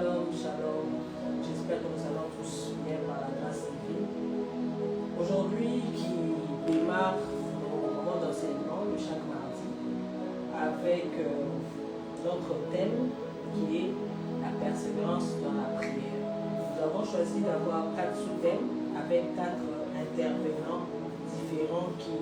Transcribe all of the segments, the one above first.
Shalom, shalom. J'espère que nous allons tous bien par la grâce divine. Aujourd'hui, qui démarre le moment d'enseignement de chaque mardi avec notre thème qui est la persévérance dans la prière. Nous avons choisi d'avoir 4 sous-thèmes avec 4 intervenants différents qui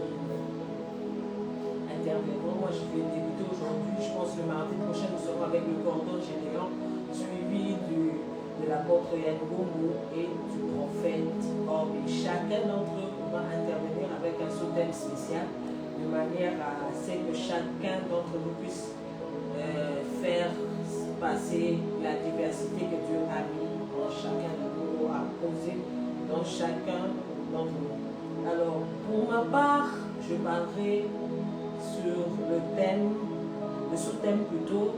interviendront. Moi, je vais débuter aujourd'hui. Je pense que le mardi prochain, nous serons avec le cordon général suivi de l'apôtre Yann Goumou et du prophète Orbi. Chacun d'entre eux va intervenir avec un sous-thème spécial de manière à ce que chacun d'entre nous puisse faire passer la diversité que Dieu a mis en chacun de nous, a posé dans chacun d'entre nous. Alors, pour ma part, je parlerai sur le sous-thème plutôt,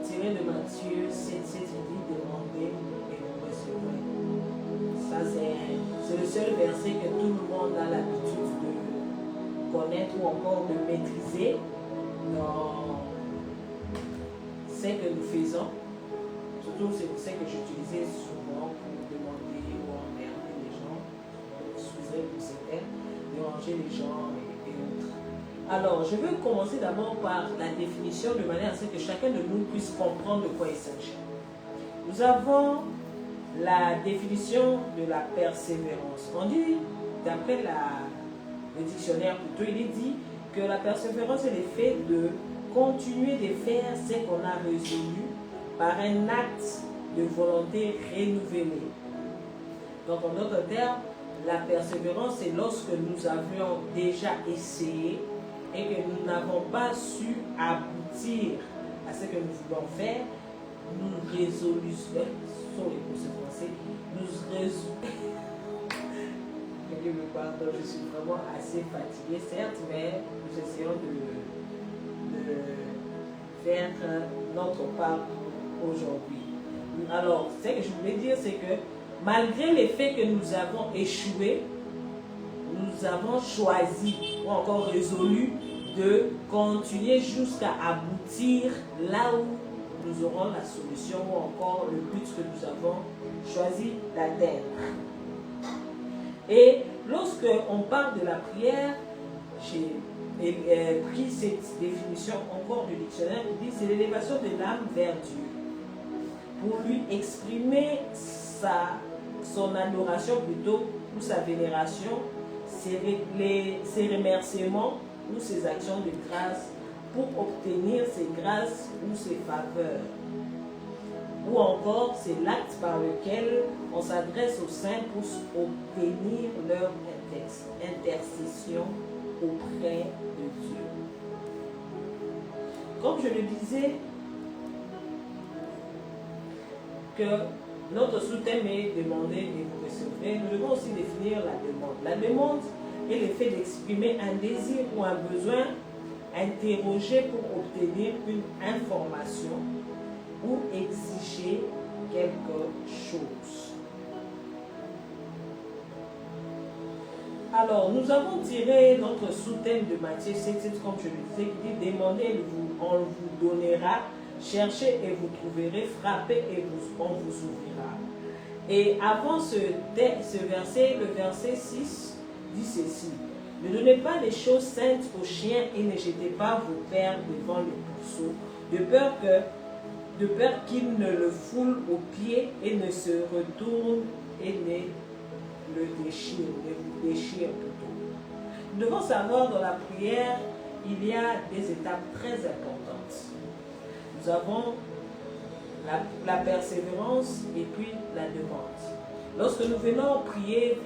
tiré de Matthieu 7, il dit demandez et vous recevrez. Ça, c'est le seul verset que tout le monde a l'habitude de connaître ou encore de maîtriser dans ce que nous faisons. Surtout, c'est ce que j'utilisais souvent pour demander ou emmerder les gens, excusez pour ces termes, déranger les gens et autres. Alors, je vais commencer d'abord par la définition de manière à ce que chacun de nous puisse comprendre de quoi il s'agit. Nous avons la définition de la persévérance. On dit, d'après le dictionnaire plutôt, il est dit que la persévérance est l'effet de continuer de faire ce qu'on a résolu par un acte de volonté renouvelée. Donc, en d'autres termes, la persévérance, c'est lorsque nous avions déjà essayé et que nous n'avons pas su aboutir à ce que nous voulons faire, nous résolutionnons, je suis vraiment assez fatigué, certes, mais nous essayons de faire notre part aujourd'hui. Alors, ce que je voulais dire, c'est que malgré le fait que nous avons échoué, nous avons choisi ou encore résolu de continuer jusqu'à aboutir là où nous aurons la solution ou encore le but que nous avons choisi d'atteindre. Et lorsque on parle de la prière, j'ai pris cette définition encore du dictionnaire qui dit c'est l'élévation de l'âme vers Dieu pour lui exprimer son adoration plutôt ou sa vénération, ses remerciements ou ses actions de grâce pour obtenir ses grâces ou ses faveurs. Ou encore, c'est l'acte par lequel on s'adresse aux saints pour obtenir leur intercession auprès de Dieu. Comme je le disais, que notre sous-thème est demander et vous recevrez, nous devons aussi définir la demande. La demande est le fait d'exprimer un désir ou un besoin interrogé pour obtenir une information ou exiger quelque chose. Alors, nous avons tiré notre sous-thème de Matthieu 7, comme je le disais, qui dit demandez, on vous donnera, cherchez et vous trouverez, frappez et on vous ouvrira. Et avant ce verset, le verset 6 dit ceci: ne donnez pas les choses saintes aux chiens et ne jetez pas vos paires devant le pourceau, de peur qu'ils ne le foulent aux pieds et ne se retournent et ne le déchirent, ne vous déchirent plutôt. Nous devons savoir dans la prière, il y a des étapes très importantes. Nous avons la persévérance et puis la demande. Lorsque nous venons prier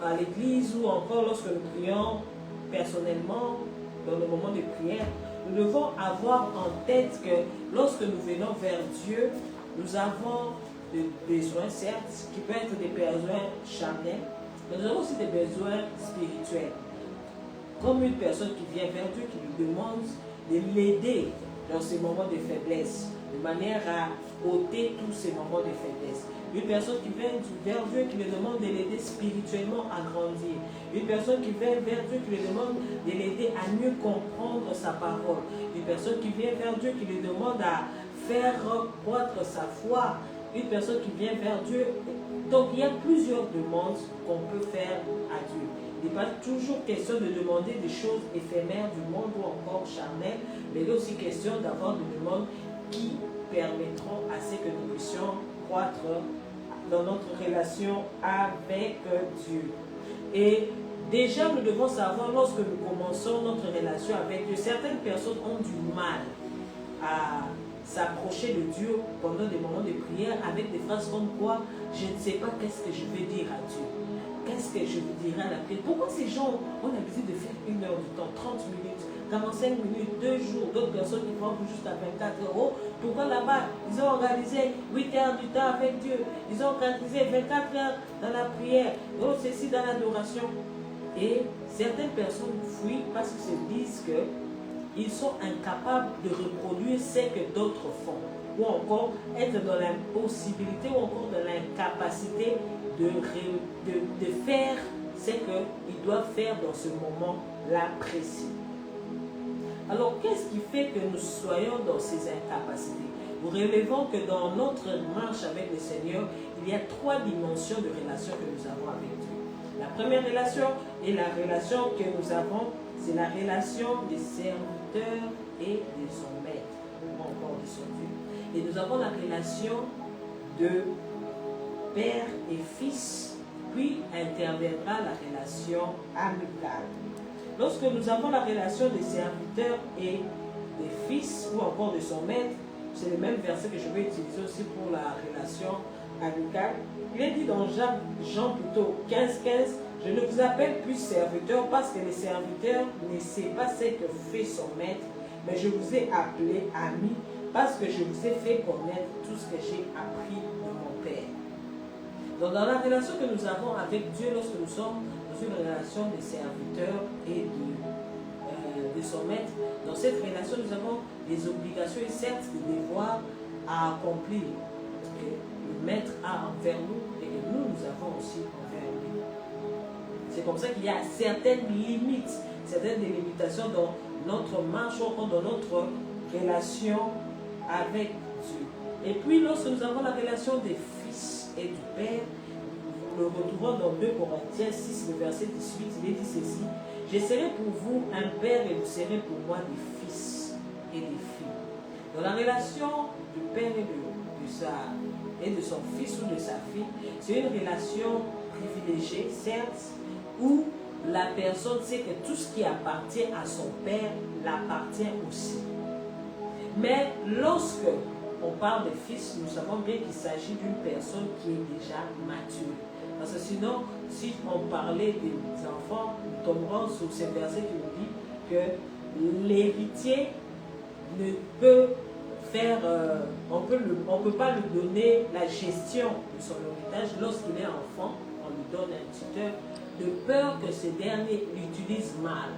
à l'église ou encore lorsque nous prions personnellement dans le moment de prière, nous devons avoir en tête que lorsque nous venons vers Dieu, nous avons des besoins, certes, qui peuvent être des besoins charnels, mais nous avons aussi des besoins spirituels. Comme une personne qui vient vers Dieu, qui lui demande de l'aider dans ses moments de faiblesse, de manière à ôter tous ces moments de faiblesse. Une personne qui vient vers Dieu, qui lui demande de l'aider spirituellement à grandir. Une personne qui vient vers Dieu, qui lui demande de l'aider à mieux comprendre sa parole. Une personne qui vient vers Dieu, qui lui demande à faire croître sa foi, une personne qui vient vers Dieu. Donc il y a plusieurs demandes qu'on peut faire à Dieu. Il n'est pas toujours question de demander des choses éphémères du monde ou encore charnelles, mais il est aussi question d'avoir des demandes qui permettront à ce que nous puissions croître dans notre relation avec Dieu. Et déjà, nous devons savoir, lorsque nous commençons notre relation avec Dieu, certaines personnes ont du mal à s'approcher de Dieu pendant des moments de prière avec des phrases comme quoi « Je ne sais pas qu'est-ce que je vais dire à Dieu. Qu'est-ce que je lui dirai à la prière ?» Pourquoi ces gens ont l'habitude de faire 1 heure du temps, 30 minutes, 45 minutes, 2 jours, d'autres personnes qui prennent juste à 24 euros? Pourquoi là-bas, ils ont organisé 8 heures du temps avec Dieu, ils ont organisé 24 heures dans la prière, d'autres ceci dans l'adoration. Et certaines personnes fuient parce qu'ils se disent qu'ils sont incapables de reproduire ce que d'autres font, ou encore être dans l'impossibilité ou encore dans l'incapacité de faire ce qu'ils doivent faire dans ce moment-là précis. Alors, qu'est-ce qui fait que nous soyons dans ces incapacités? Nous relevons que dans notre marche avec le Seigneur, il y a 3 dimensions de relation que nous avons avec Dieu. La première relation est la relation que nous avons, c'est la relation des serviteurs et de son maître, ou encore de son Dieu. Et nous avons la relation de père et fils, puis interviendra la relation amicale. Lorsque nous avons la relation des serviteurs et des fils, ou encore de son maître, c'est le même verset que je vais utiliser aussi pour la relation amicale. Il est dit dans Jean plutôt 15:15, « Je ne vous appelle plus serviteur parce que le serviteur ne sait pas ce que fait son maître, mais je vous ai appelé ami parce que je vous ai fait connaître tout ce que j'ai appris de mon Père. » Donc dans la relation que nous avons avec Dieu, lorsque nous sommes dans une relation de serviteur et de son maître, dans cette relation nous avons des obligations et certes des devoirs à accomplir que le maître a envers nous et que nous avons aussi envers lui. C'est comme ça qu'il y a certaines limites, certaines limitations dans notre marche ou dans notre relation avec Dieu. Et puis lorsque nous avons la relation des fils et du Père, nous le retrouvons dans 2 Corinthiens 6, le verset 18, il est dit ceci: « Je serai pour vous un père et vous serez pour moi des fils et des filles. » Dans la relation du père et de son fils ou de sa fille, c'est une relation privilégiée, certes, où la personne sait que tout ce qui appartient à son père l'appartient aussi. Mais lorsque on parle de fils, nous savons bien qu'il s'agit d'une personne qui est déjà mature. Parce que sinon, si on parlait des enfants, nous tomberons sur ce verset qui nous dit que l'héritier ne peut faire, on peut pas lui donner la gestion de son héritage lorsqu'il est enfant, on lui donne un tuteur, de peur que ce dernier l'utilise mal.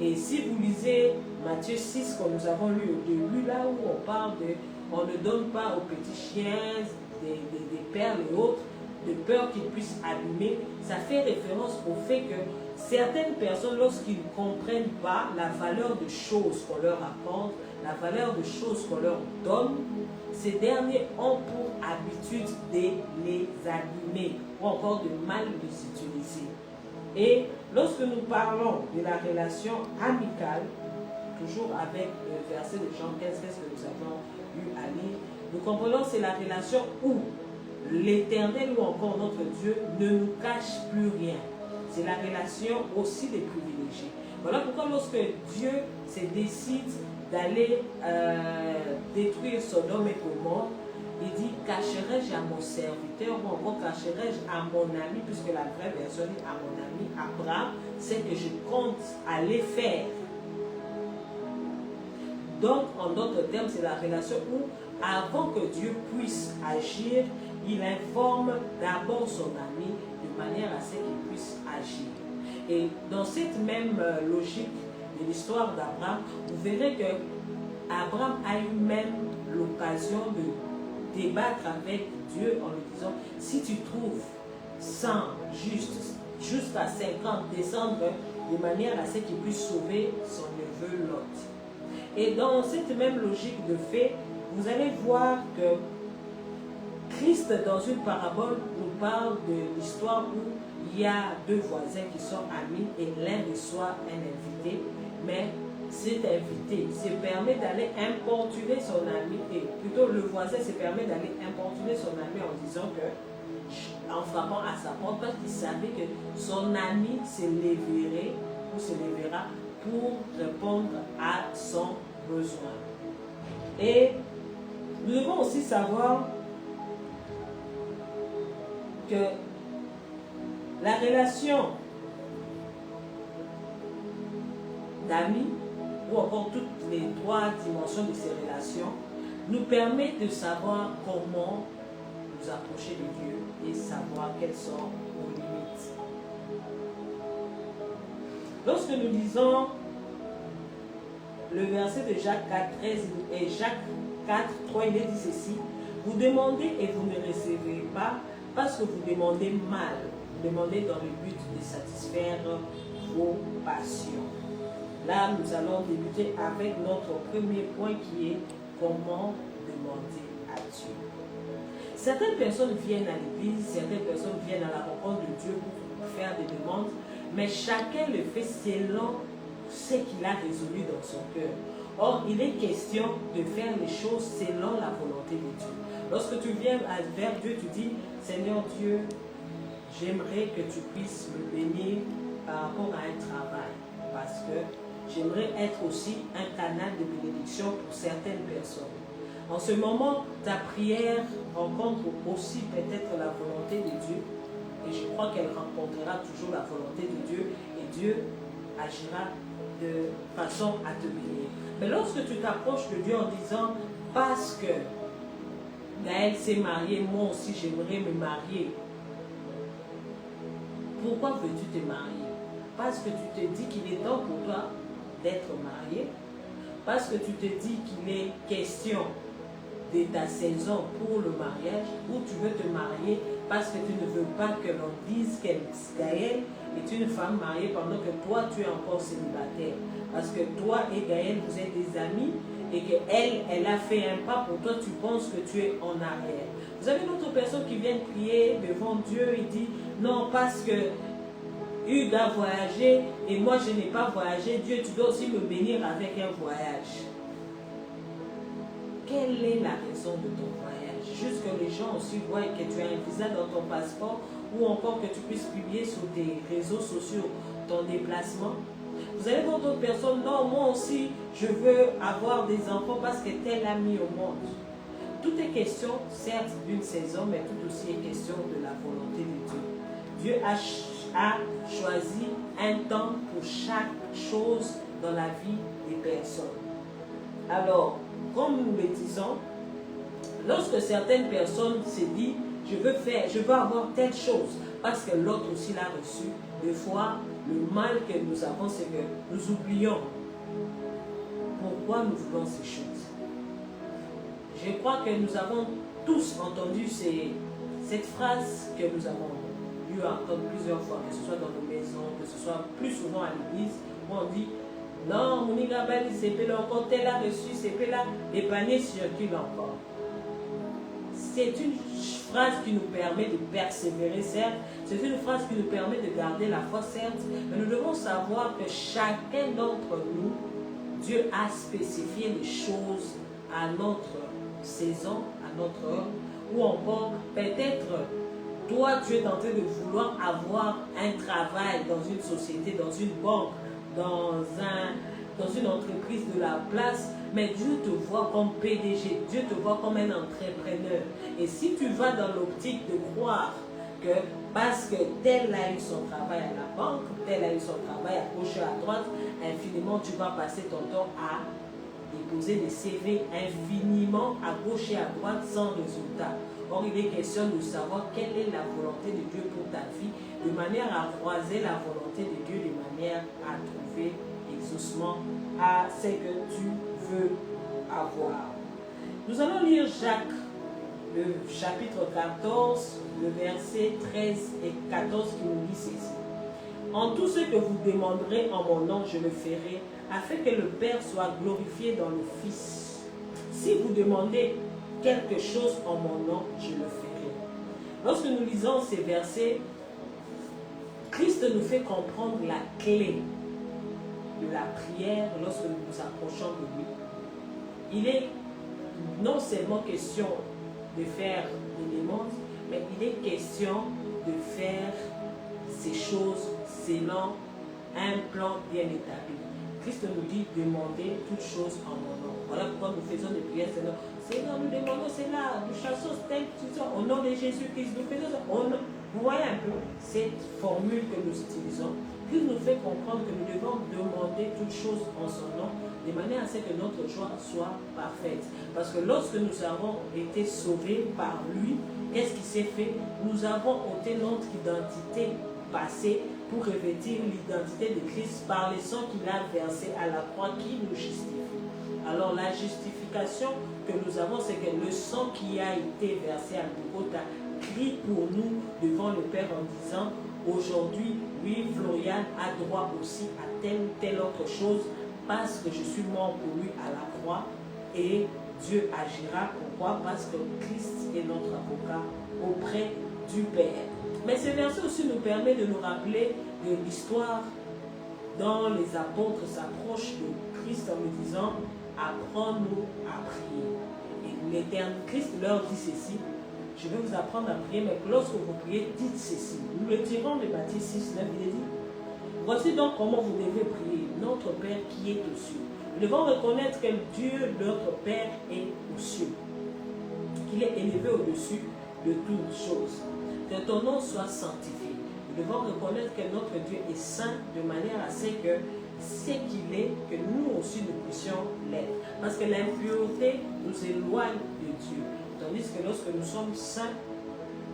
Et si vous lisez Matthieu 6, comme nous avons lu au début, là où on parle de on ne donne pas aux petits chiens des perles et autres, de peur qu'ils puissent abîmer, ça fait référence au fait que certaines personnes, lorsqu'ils ne comprennent pas la valeur de choses qu'on leur apporte, la valeur de choses qu'on leur donne, ces derniers ont pour habitude de les abîmer ou encore de mal les utiliser. Et lorsque nous parlons de la relation amicale, toujours avec le verset de Jean 15, qu'est-ce que nous avons eu à lire, nous comprenons que c'est la relation où l'Éternel ou encore notre Dieu ne nous cache plus rien. C'est la relation aussi des privilégiés. Voilà pourquoi lorsque Dieu se décide d'aller détruire Sodome et Gomorrhe, il dit « Cacherai-je à mon serviteur ou encore cacherai-je à mon ami » puisque la vraie version dit « à mon ami Abraham » c'est que je compte aller faire. Donc, en d'autres termes, c'est la relation où, avant que Dieu puisse agir, il informe d'abord son ami de manière à ce qu'il puisse agir. Et dans cette même logique de l'histoire d'Abraham, vous verrez que Abraham a eu même l'occasion de débattre avec Dieu en lui disant, si tu trouves 100 juste à 50, descendre de manière à ce qu'il puisse sauver son neveu Lot. Et dans cette même logique de fait, vous allez voir que Christ, dans une parabole, nous parle de l'histoire où il y a deux voisins qui sont amis et l'un reçoit un invité, mais cet invité se permet d'aller importuner son ami, et plutôt le voisin se permet d'aller importuner son ami en disant que, en frappant à sa porte, parce qu'il savait que son ami se lèverait ou se lèvera pour répondre à son besoin. Et nous devons aussi savoir que la relation d'amis, ou encore toutes les trois dimensions de ces relations, nous permet de savoir comment nous approcher de Dieu et savoir quelles sont nos limites. Lorsque nous lisons le verset de Jacques 4, 13 et Jacques 4, 3, il est dit ceci: vous demandez et vous ne recevez pas parce que vous demandez mal. Vous demandez dans le but de satisfaire vos passions. Là, nous allons débuter avec notre premier point qui est comment demander à Dieu. Certaines personnes viennent à l'église, certaines personnes viennent à la rencontre de Dieu pour faire des demandes, mais chacun le fait selon ce qu'il a résolu dans son cœur. Or, il est question de faire les choses selon la volonté de Dieu. Lorsque tu viens vers Dieu, tu dis: Seigneur Dieu, j'aimerais que tu puisses me bénir par rapport à un travail, parce que j'aimerais être aussi un canal de bénédiction pour certaines personnes. En ce moment, ta prière rencontre aussi peut-être la volonté de Dieu, et je crois qu'elle rencontrera toujours la volonté de Dieu, et Dieu agira de façon à te bénir. Mais lorsque tu t'approches de Dieu en disant: parce que Gaël s'est marié, moi aussi j'aimerais me marier. Pourquoi veux-tu te marier? Parce que tu te dis qu'il est temps pour toi d'être marié, parce que tu te dis qu'il est question de ta saison pour le mariage, ou tu veux te marier parce que tu ne veux pas que l'on dise que Gaël est une femme mariée pendant que toi tu es encore célibataire, parce que toi et Gaël vous êtes des amis et qu'elle, elle a fait un pas pour toi, tu penses que tu es en arrière. Vous avez d'autres personnes qui viennent prier devant Dieu et disent: non, parce que Hugues a voyagé et moi je n'ai pas voyagé, Dieu, tu dois aussi me bénir avec un voyage. Quelle est la raison de ton voyage? Juste que les gens aussi voient que tu as un visa dans ton passeport, ou encore que tu puisses publier sur tes réseaux sociaux ton déplacement. Vous avez d'autres personnes: non, moi aussi je veux avoir des enfants parce que tel a mis au monde. Tout est question, certes, d'une saison, mais tout aussi est question de la volonté de Dieu. Dieu a choisi un temps pour chaque chose dans la vie des personnes. Alors, comme nous le disons, lorsque certaines personnes se disent: je veux avoir telle chose, parce que l'autre aussi l'a reçu, des fois, le mal que nous avons, c'est que nous oublions pourquoi nous voulons ces choses. Je crois que nous avons tous entendu cette phrase que nous avons eu à entendre plusieurs fois, que ce soit dans nos maisons, que ce soit plus souvent à l'église, où on dit: non, mon Igabali, c'est pas encore, tel a reçu, c'est pas là, les paniers circulent encore. C'est une phrase qui nous permet de persévérer, certes, c'est une phrase qui nous permet de garder la foi, certes, mais nous devons savoir que chacun d'entre nous, Dieu a spécifié les choses à notre saison, à notre heure, ou encore peut-être toi tu es en train de vouloir avoir un travail dans une société, dans une banque, dans une entreprise de la place, mais Dieu te voit comme PDG, Dieu te voit comme un entrepreneur. Et si tu vas dans l'optique de croire que parce que tel a eu son travail à la banque, tel a eu son travail à gauche et à droite, infiniment tu vas passer ton temps à déposer des CV infiniment à gauche et à droite sans résultat. Or, il est question de savoir quelle est la volonté de Dieu pour ta vie, de manière à croiser la volonté de Dieu, de manière à trouver exaucement à ce que tu veux avoir. Nous allons lire Jacques, le chapitre 14, le verset 13 et 14 qui nous dit ceci. En tout ce que vous demanderez en mon nom, je le ferai, afin que le Père soit glorifié dans le Fils. si vous demandez quelque chose en mon nom, je le ferai. Lorsque nous lisons ces versets, Christ nous fait comprendre la clé de la prière lorsque nous nous approchons de lui. Il est non seulement question de faire des demandes, mais il est question de faire ces choses selon un plan bien établi. Christ nous dit demandez toutes choses en mon nom. Voilà pourquoi nous faisons des prières. Seigneur, nous demandons cela, nous chassons tel, au nom de Jésus-Christ. Nous faisons ça. Vous voyez un peu cette formule que nous utilisons. Christ nous fait comprendre que nous devons demander toutes choses en son nom, de manière à ce que notre joie soit parfaite. Parce que lorsque nous avons été sauvés par lui, qu'est-ce qui s'est fait? Nous avons ôté notre identité passée pour revêtir l'identité de Christ par le sang qu'il a versé à la croix qui nous justifie. Alors la justification que nous avons, c'est que le sang qui a été versé à Golgotha crie pour nous devant le Père en disant aujourd'hui, oui, Florian a droit aussi à telle autre chose parce que je suis mort pour lui à la croix et Dieu agira. Pourquoi? Parce que Christ est notre avocat auprès du Père. Mais ce verset aussi nous permet de nous rappeler de l'histoire dont les apôtres s'approchent de Christ en lui disant apprends-nous à prier. Et l'éternel Christ leur dit ceci, je vais vous apprendre à prier, mais lorsque vous priez, dites ceci. Nous le tirons de Matthieu 6, 9, il est dit, voici donc comment vous devez prier, notre Père qui est aux cieux. Nous devons reconnaître que Dieu, notre Père, est aux cieux, qu'il est élevé au-dessus de toutes choses. Que ton nom soit sanctifié. Nous devons reconnaître que notre Dieu est saint de manière à ce que c'est qu'il est, que nous aussi nous puissions l'être. Parce que l'impureté nous éloigne de Dieu. Tandis que lorsque nous sommes saints,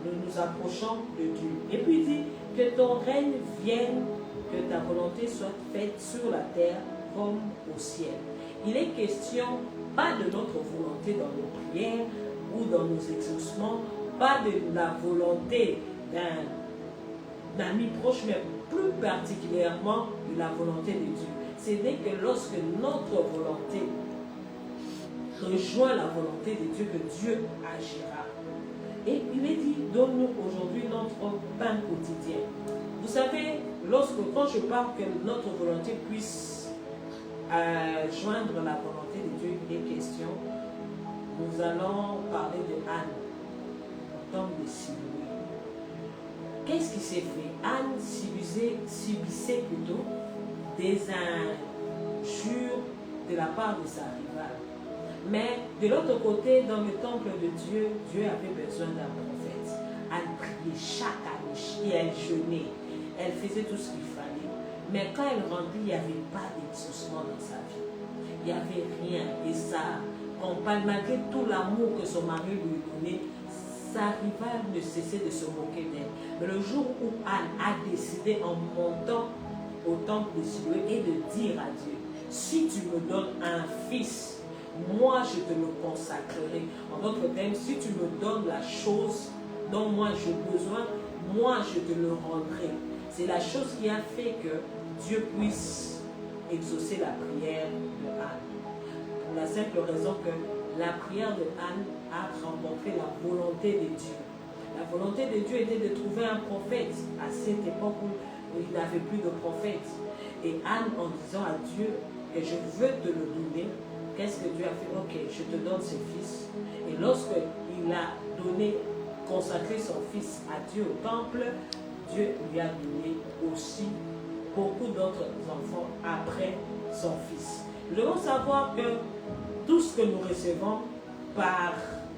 nous nous approchons de Dieu. Et puis il dit que ton règne vienne, que ta volonté soit faite sur la terre comme au ciel. Il est question pas de notre volonté dans nos prières ou dans nos exaucements, pas de la volonté d'un ami proche, mais plus particulièrement de la volonté de Dieu. C'est dès que lorsque notre volonté rejoint la volonté de Dieu que Dieu agira. Et il est dit, donne-nous aujourd'hui notre pain quotidien. Vous savez, quand je parle que notre volonté puisse joindre la volonté de Dieu, il est question, nous allons parler de Anne, au temps de Siloué. Qu'est-ce qui s'est fait? Anne subissait plutôt des injures de la part de sa rivale. Mais de l'autre côté, dans le temple de Dieu, Dieu avait besoin d'un prophète. Elle priait chaque année et elle jeûnait. Elle faisait tout ce qu'il fallait. Mais quand elle rentrait, il n'y avait pas d'exaucement dans sa vie. Il n'y avait rien. Et ça, malgré tout l'amour que son mari lui donnait, sa rivale ne cessait de se moquer d'elle. Mais le jour où Anne a décidé, en montant au temple de Siloué, et de dire à Dieu, si tu me donnes un fils, moi je te le consacrerai. En d'autres termes, si tu me donnes la chose dont moi j'ai besoin, moi je te le rendrai. C'est la chose qui a fait que Dieu puisse exaucer la prière de Anne. Pour la simple raison que la prière de Anne a rencontré la volonté de Dieu. La volonté de Dieu était de trouver un prophète à cette époque où il n'avait plus de prophète. Et Anne, en disant à Dieu que je veux te le donner, qu'est-ce que Dieu a fait? Ok, je te donne ce fils. Et lorsqu'il a consacré son fils à Dieu au temple, Dieu lui a donné aussi beaucoup d'autres enfants après son fils. Nous devons savoir que tout ce que nous recevons par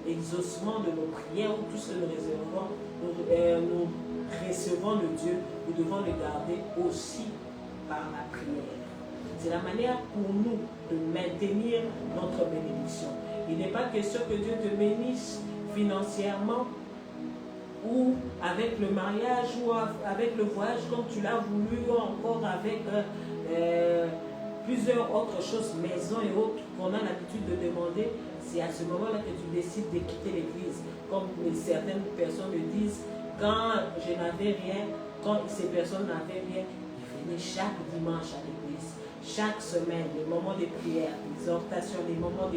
exaucement de nos prières, ou tout ce que nous recevons de Dieu, nous devons le garder aussi par la prière. C'est la manière pour nous de maintenir notre bénédiction. Il n'est pas question que Dieu te bénisse financièrement ou avec le mariage ou avec le voyage comme tu l'as voulu, ou encore avec plusieurs autres choses, maisons et autres qu'on a l'habitude de demander. C'est à ce moment-là que tu décides de quitter l'église. Comme certaines personnes le disent, quand je n'avais rien, quand ces personnes n'avaient rien, ils venaient chaque dimanche à l'église. chaque semaine, les moments de prière, l'exhortation, les moments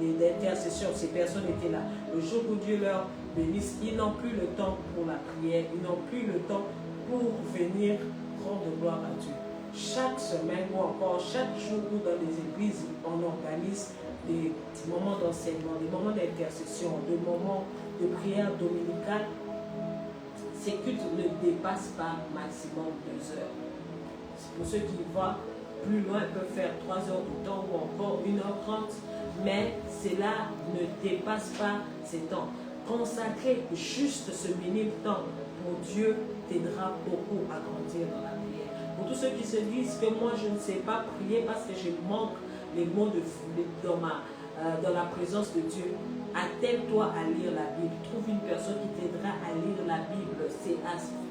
d'intercession, ces personnes étaient là. Le jour où Dieu leur bénisse, ils n'ont plus le temps pour la prière, ils n'ont plus le temps pour venir rendre gloire à Dieu. Chaque semaine ou encore chaque jour où dans les églises, on organise des moments d'enseignement, des moments d'intercession, des moments de prière dominicale. Ces cultes ne dépassent pas maximum 2 heures. Pour ceux qui voient plus loin, ils peuvent faire 3 heures de temps ou encore 1h30, mais cela ne dépasse pas ces temps. Consacrer juste ce minime temps pour Dieu t'aidera beaucoup à grandir dans la prière. Pour tous ceux qui se disent que moi je ne sais pas prier parce que je manque les mots dans la présence de Dieu, attelle-toi à lire la Bible. Trouve une personne qui t'aidera à lire la Bible. C'est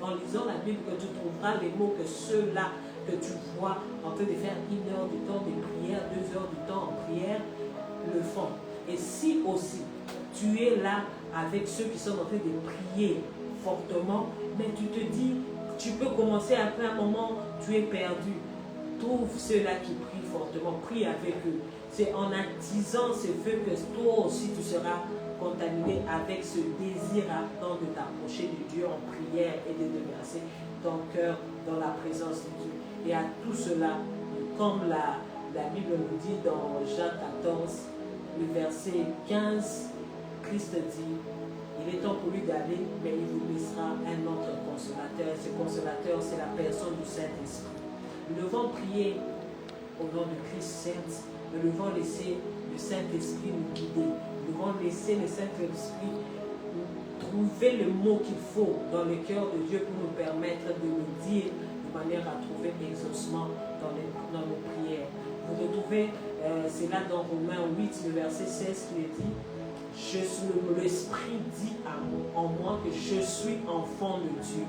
en lisant la Bible que tu trouveras les mots que ceux-là que tu vois en train de faire 1 heure de temps de prière, 2 heures de temps en prière, le font. Et si aussi tu es là avec ceux qui sont en train de prier fortement, mais tu te dis, tu peux commencer après un moment, tu es perdu. Trouve ceux-là qui prient fortement, prie avec eux. C'est en attisant ce feu que toi aussi tu seras contaminé avec ce désir ardent de t'approcher de Dieu en prière et de déverser ton cœur dans la présence de Dieu. Et à tout cela, comme la Bible nous dit dans Jean 14, le verset 15, Christ dit, il est temps pour lui d'aller, mais il vous laissera un autre consolateur. Ce consolateur, c'est la personne du Saint-Esprit. Nous devons prier au nom de Christ, certes, mais nous devons laisser le Saint-Esprit nous guider. Nous devons laisser le Saint-Esprit trouver le mot qu'il faut dans le cœur de Dieu pour nous permettre de le dire de manière à trouver exaucement dans nos prières. Vous retrouvez cela dans Romains 8, le verset 16 qui dit, l'Esprit dit en moi que je suis enfant de Dieu.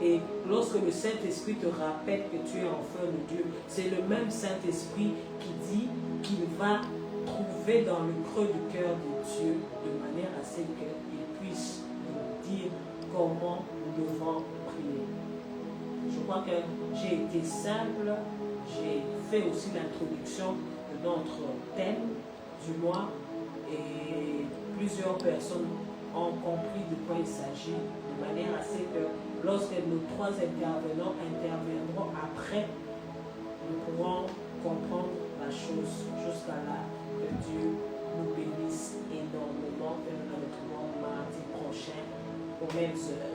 Et lorsque le Saint-Esprit te rappelle que tu es enfant de Dieu, c'est le même Saint-Esprit qui dit qu'il va trouver dans le creux du cœur de Dieu de manière à ce qu'il puisse nous dire comment nous devons prier. Je crois que j'ai été simple, j'ai fait aussi l'introduction de notre thème du mois et plusieurs personnes ont compris de quoi il s'agit de manière à ce que lorsque nos 3 intervenants interviendront après, nous pourrons comprendre la chose jusqu'à là. Que Dieu nous bénisse énormément et nous nous retrouvons mardi prochain aux mêmes heures.